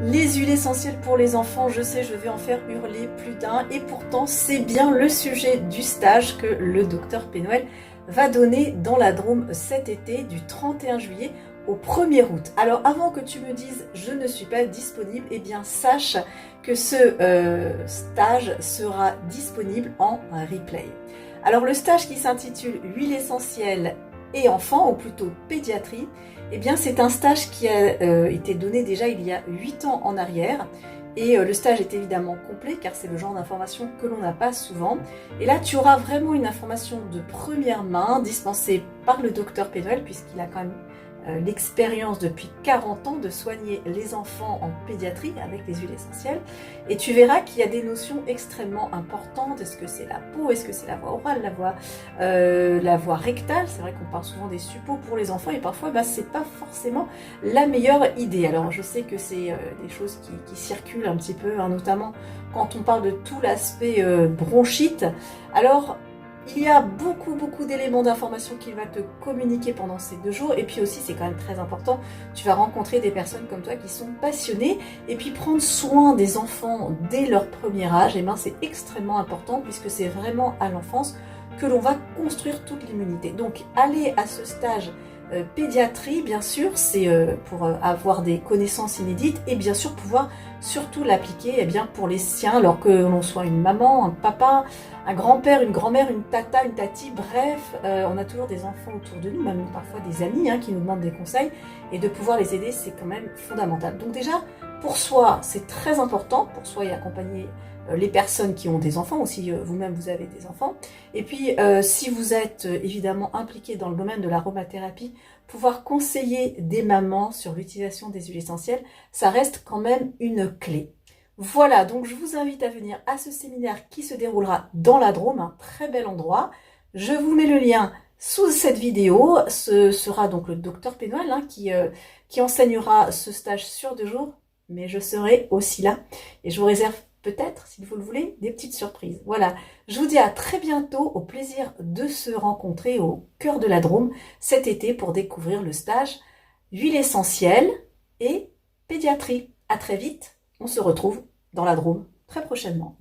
Les huiles essentielles pour les enfants, je sais, je vais en faire hurler plus d'un, et pourtant c'est bien le sujet du stage que le docteur Pénoël va donner dans la Drôme cet été du 31 juillet au 1er août. Alors avant que tu me dises je ne suis pas disponible, eh bien sache que ce stage sera disponible en replay. Alors le stage qui s'intitule Huile essentielle et enfants, ou plutôt pédiatrie, eh bien c'est un stage qui a été donné déjà il y a 8 ans en arrière. Et le stage est évidemment complet car c'est le genre d'information que l'on n'a pas souvent. Et là tu auras vraiment une information de première main dispensée par le docteur Pénoël, puisqu'il a quand même l'expérience depuis 40 ans de soigner les enfants en pédiatrie avec les huiles essentielles. Et tu verras qu'il y a des notions extrêmement importantes. Est-ce que c'est la peau? Est-ce que c'est la voie orale? La voie rectale? C'est vrai qu'on parle souvent des suppos pour les enfants et parfois c'est pas forcément la meilleure idée. Alors je sais que c'est des choses qui circulent un petit peu, hein, notamment quand on parle de tout l'aspect bronchite. Alors il y a beaucoup d'éléments d'information qu'il va te communiquer pendant ces 2 jours. Et puis aussi, c'est quand même très important, tu vas rencontrer des personnes comme toi qui sont passionnées. Et puis prendre soin des enfants dès leur premier âge, et c'est extrêmement important, puisque c'est vraiment à l'enfance que l'on va construire toute l'immunité. Donc aller à ce stage pédiatrie, bien sûr, c'est pour avoir des connaissances inédites et bien sûr pouvoir surtout l'appliquer pour les siens, alors que l'on soit une maman, un papa, un grand-père, une grand-mère, une tata, une tati, bref, on a toujours des enfants autour de nous, même parfois des amis qui nous demandent des conseils, et de pouvoir les aider, c'est quand même fondamental. Donc déjà, pour soi, c'est très important, pour soi et accompagner les personnes qui ont des enfants, ou si vous-même vous avez des enfants. Et puis si vous êtes évidemment impliqué dans le domaine de l'aromathérapie, pouvoir conseiller des mamans sur l'utilisation des huiles essentielles, ça reste quand même une clé. Voilà, donc je vous invite à venir à ce séminaire qui se déroulera dans la Drôme, un très bel endroit. Je vous mets le lien sous cette vidéo. Ce sera donc le docteur Pénoël qui enseignera ce stage sur 2 jours, mais je serai aussi là et je vous réserve peut-être, si vous le voulez, des petites surprises. Voilà, je vous dis à très bientôt, au plaisir de se rencontrer au cœur de la Drôme cet été pour découvrir le stage Huile essentielle et pédiatrie. À très vite, on se retrouve dans la Drôme très prochainement.